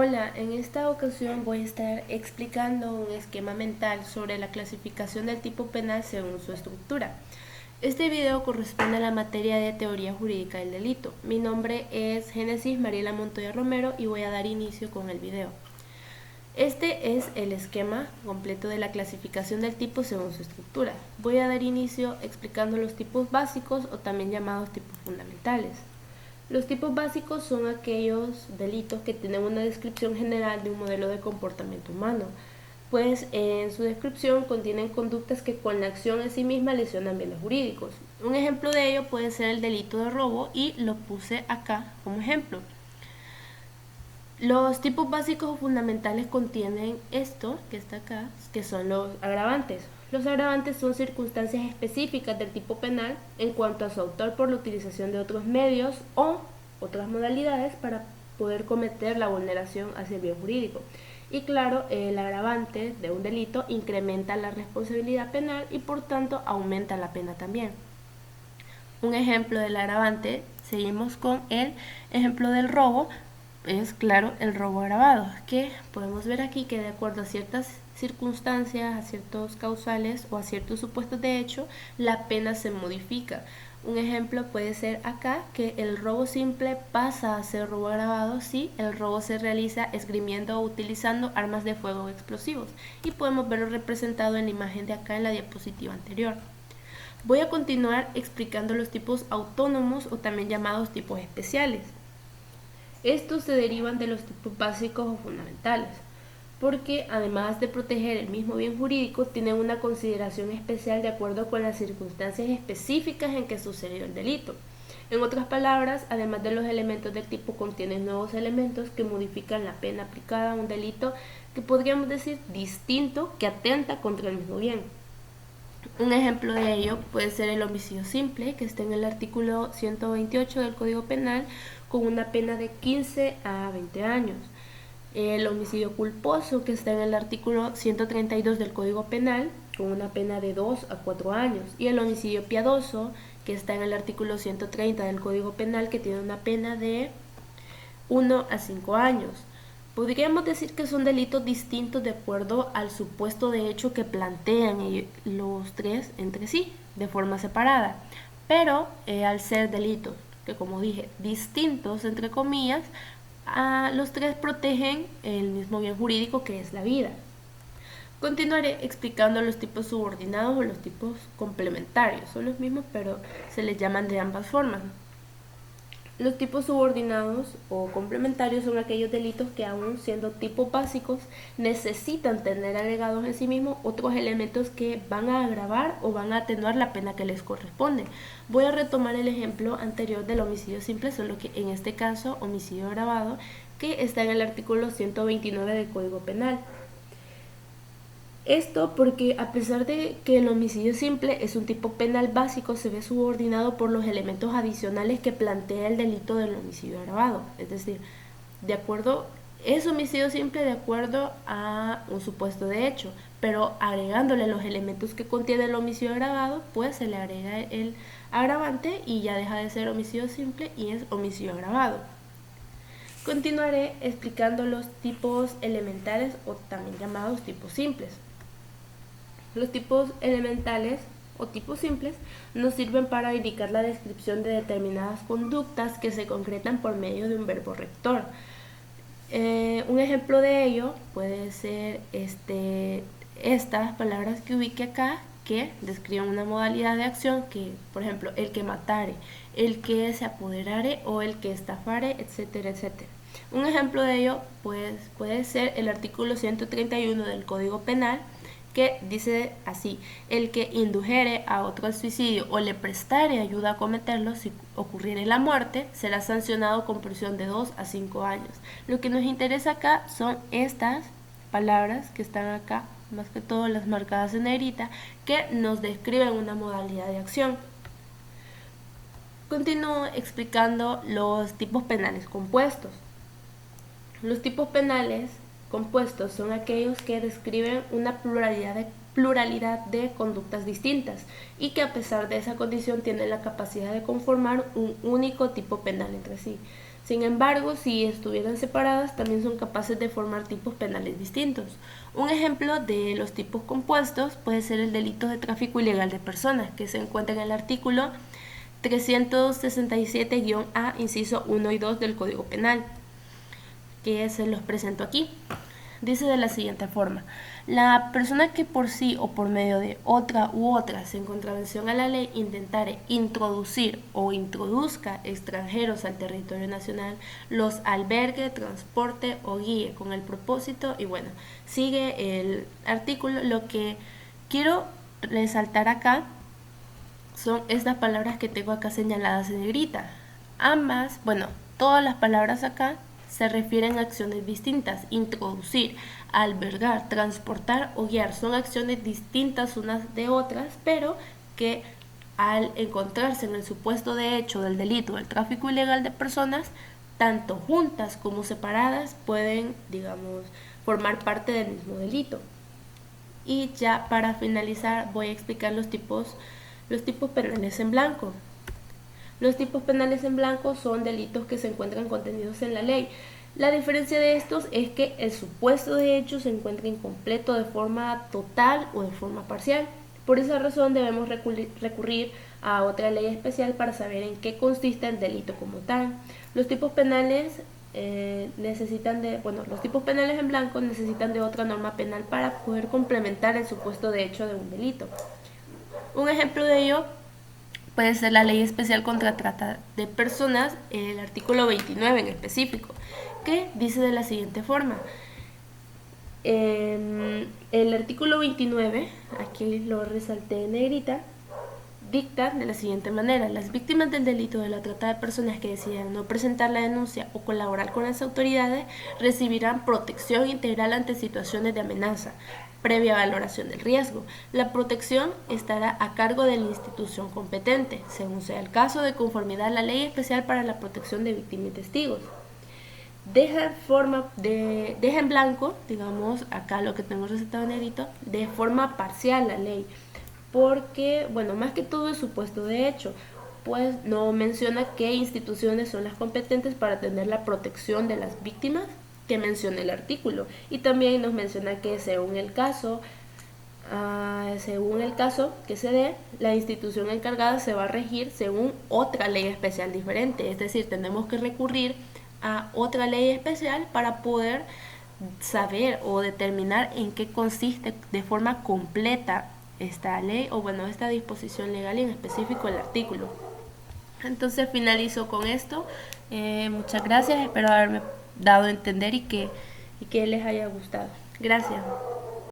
Hola, en esta ocasión voy a estar explicando un esquema mental sobre la clasificación del tipo penal según su estructura. Este video corresponde a la materia de teoría jurídica del delito. Mi nombre es Génesis Mariela Montoya Romero y voy a dar inicio con el video. Este es el esquema completo de la clasificación del tipo según su estructura. Voy a dar inicio explicando los tipos básicos o también llamados tipos fundamentales. Los tipos básicos son aquellos delitos que tienen una descripción general de un modelo de comportamiento humano, pues en su descripción contienen conductas que con la acción en sí misma lesionan bienes jurídicos. Un ejemplo de ello puede ser el delito de robo y lo puse acá como ejemplo. Los tipos básicos o fundamentales contienen esto que está acá, que son los agravantes. Los agravantes son circunstancias específicas del tipo penal en cuanto a su autor por la utilización de otros medios o otras modalidades para poder cometer la vulneración hacia el bien jurídico. Y claro, el agravante de un delito incrementa la responsabilidad penal y por tanto aumenta la pena también. Un ejemplo del agravante, seguimos con el ejemplo del robo, es claro el robo agravado, que podemos ver aquí que de acuerdo a ciertas circunstancias, a ciertos causales o a ciertos supuestos de hecho, la pena se modifica. Un ejemplo puede ser acá que el robo simple pasa a ser robo agravado si el robo se realiza esgrimiendo o utilizando armas de fuego o explosivos, y podemos verlo representado en la imagen de acá en la diapositiva anterior. Voy a continuar explicando los tipos autónomos o también llamados tipos especiales. Estos se derivan de los tipos básicos o fundamentales, porque además de proteger el mismo bien jurídico, tienen una consideración especial de acuerdo con las circunstancias específicas en que sucedió el delito. En otras palabras, además de los elementos del tipo, contienen nuevos elementos que modifican la pena aplicada a un delito que podríamos decir distinto que atenta contra el mismo bien. Un ejemplo de ello puede ser el homicidio simple, que está en el artículo 128 del Código Penal, con una pena de 15 a 20 años. El homicidio culposo, que está en el artículo 132 del Código Penal, con una pena de 2 a 4 años. Y el homicidio piadoso, que está en el artículo 130 del Código Penal, que tiene una pena de 1 a 5 años. Podríamos decir que son delitos distintos de acuerdo al supuesto de hecho que plantean los tres entre sí, de forma separada. Pero al ser delitos que, como dije, distintos entre comillas, los tres protegen el mismo bien jurídico que es la vida. Continuaré explicando los tipos subordinados o los tipos complementarios. Son los mismos, pero se les llaman de ambas formas. Los tipos subordinados o complementarios son aquellos delitos que, aun siendo tipos básicos, necesitan tener agregados en sí mismos otros elementos que van a agravar o van a atenuar la pena que les corresponde. Voy a retomar el ejemplo anterior del homicidio simple, solo que en este caso homicidio agravado, que está en el artículo 129 del Código Penal. Esto porque, a pesar de que el homicidio simple es un tipo penal básico, se ve subordinado por los elementos adicionales que plantea el delito del homicidio agravado. Es decir, es homicidio simple de acuerdo a un supuesto de hecho, pero agregándole los elementos que contiene el homicidio agravado, pues se le agrega el agravante y ya deja de ser homicidio simple y es homicidio agravado. Continuaré explicando los tipos elementales o también llamados tipos simples. Los tipos elementales o tipos simples nos sirven para indicar la descripción de determinadas conductas que se concretan por medio de un verbo rector. Un ejemplo de ello puede ser estas palabras que ubique acá, que describen una modalidad de acción que, por ejemplo, el que matare, el que se apoderare o el que estafare, etcétera, etcétera. Un ejemplo de ello pues, puede ser el artículo 131 del Código Penal, que dice así: el que indujere a otro al suicidio o le prestare ayuda a cometerlo, si ocurriere la muerte, será sancionado con prisión de 2 a 5 años. Lo que nos interesa acá son estas palabras que están acá, más que todo las marcadas en negrita, que nos describen una modalidad de acción. Continúo explicando los tipos penales compuestos. Los tipos penales compuestos son aquellos que describen una pluralidad de conductas distintas y que, a pesar de esa condición, tienen la capacidad de conformar un único tipo penal entre sí. Sin embargo, si estuvieran separadas, también son capaces de formar tipos penales distintos. Un ejemplo de los tipos compuestos puede ser el delito de tráfico ilegal de personas, que se encuentra en el artículo 367-A, inciso 1 y 2 del Código Penal, que se los presento aquí. Dice de la siguiente forma: la persona que por sí o por medio de otra u otras en contravención a la ley intentare introducir o introduzca extranjeros al territorio nacional, los albergue, transporte o guíe con el propósito, y bueno, sigue el artículo. Lo que quiero resaltar acá son estas palabras que tengo acá señaladas en negrita. Ambas, bueno, todas las palabras acá se refieren a acciones distintas. Introducir, albergar, transportar o guiar son acciones distintas unas de otras, pero que al encontrarse en el supuesto de hecho del delito del tráfico ilegal de personas, tanto juntas como separadas pueden, digamos, formar parte del mismo delito. Y ya para finalizar voy a explicar los tipos penales en blanco. Los tipos penales en blanco son delitos que se encuentran contenidos en la ley. La diferencia de estos es que el supuesto de hecho se encuentra incompleto de forma total o de forma parcial. Por esa razón debemos recurrir a otra ley especial para saber en qué consiste el delito como tal. Los tipos penales los tipos penales en blanco necesitan de otra norma penal para poder complementar el supuesto de hecho de un delito. Un ejemplo de ello puede ser la Ley Especial contra Trata de Personas, el artículo 29 en específico, que dice de la siguiente forma. El artículo 29, aquí lo resalté en negrita, dicta de la siguiente manera: las víctimas del delito de la trata de personas que decidan no presentar la denuncia o colaborar con las autoridades recibirán protección integral ante situaciones de amenaza, previa valoración del riesgo. La protección estará a cargo de la institución competente, según sea el caso, de conformidad a la Ley Especial para la Protección de Víctimas y Testigos. Deja en blanco, digamos, acá lo que tengo recetado en negrito, de forma parcial la ley, porque, bueno, más que todo el supuesto de hecho, pues no menciona qué instituciones son las competentes para tener la protección de las víctimas que menciona el artículo, y también nos menciona que según el caso que se dé, la institución encargada se va a regir según otra ley especial diferente. Es decir, tenemos que recurrir a otra ley especial para poder saber o determinar en qué consiste de forma completa esta ley, o bueno, esta disposición legal y en específico el artículo. Entonces finalizo con esto. Muchas gracias, espero haberme dado a entender y que les haya gustado. Gracias.